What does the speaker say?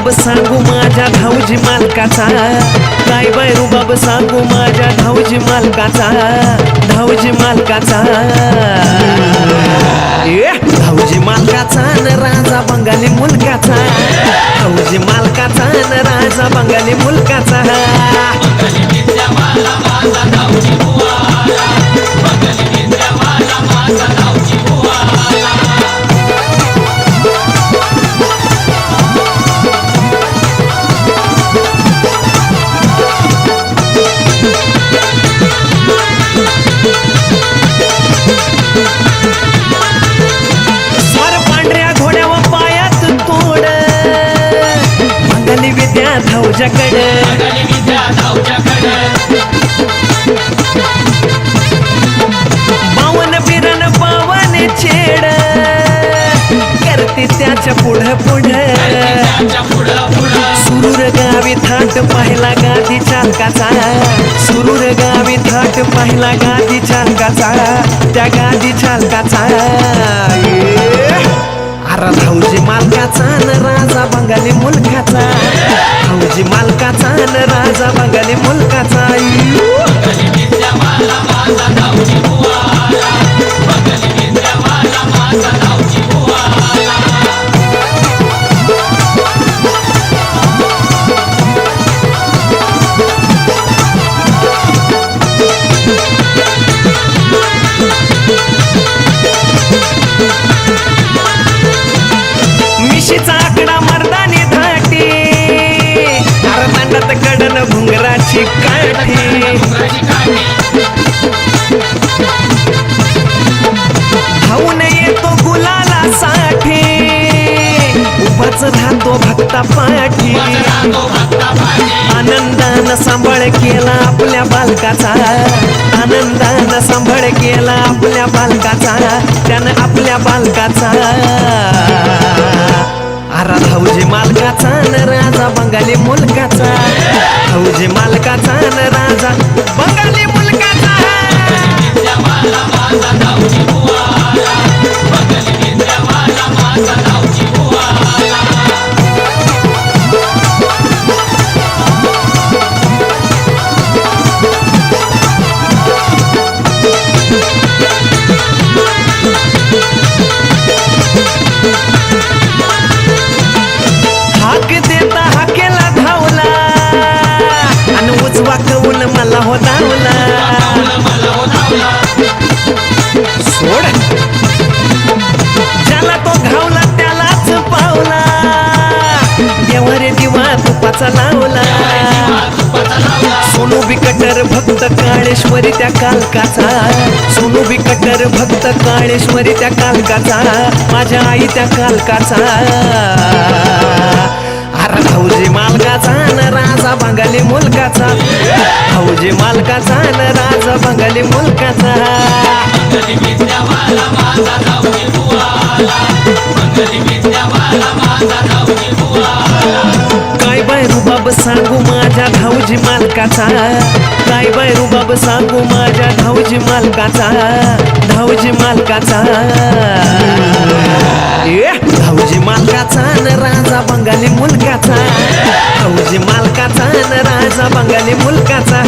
रुबाब सांगू माझ्या धावजी मालकाचा, काय बाय रुबाब सांगू माझ्या धावजी मालकाचा, धावजी मालकाचा, धावजी मालकाचा न राजा बंगाली मुलकाचा, धावजी मालकाचा न राजा बंगाली मुलकाचा. स्वर पांढऱ्या घोड्यावर पायात तोड, बंगाली विद्या धावजाकडे, बावन बिरन पावन छेड, करते त्याच्या पुढं पुढं. सुरूर गावी थाट पाहिला गादी चालकाचा, सुरूर गावी थाट पाहिला गादी चालकाचा, त्या गादी चालकाचा. अरे धावजी मालकाचा न राजा बंगाली मुलकाचा, धावजी मालकाचा न राजा बंगाली मुलकाचा. मिशीचा आकडा मर्दानी धाटी, अरदांडात कडन घुंगराची काठी. धावून येतो गुलाला साठी, उभाच राहतो भक्ता पाठी. आनंदानं सांभाळ केला आपल्या बालकाचा, आनंदानं सांभाळ केला आपल्या बालकाचा, त्यानं आपल्या बालकाचा. अरे धावजी मालकाचा न राजा बंगाली मुलकाचा, धावजी मालकाचा न राजा बंगाली मुलकाचा. हाक देता हाकेला धावला, आणि उजवा कौल मला हो धावला. सोड ज्याला तो घावला त्यालाच पावला, देवारे दिवा तुपाचा लावला. सोनू बिकटर भक्त काळेश्वरी त्या कालकाचा, सोनू बिकटर भक्त काळेश्वरी त्या कालकाचा, माझ्या आई त्या कालकाचा. अरे धावजी मालकाचा न राजा बंगाली मुलकाचा, धावजी मालकाचा न राजा बंगाली मुलकाचा. काय बाय रुबाब सांगू माझ्या धावजी मालकाचा, काय बाय रुबाब सांगू माझ्या धावजी मालकाचा, धावजी मालकाचा. धावजी मालकाचा न राजा बंगाली मुलकाचा, धावजी मालकाचा न राजा बंगाली मुलकाचा.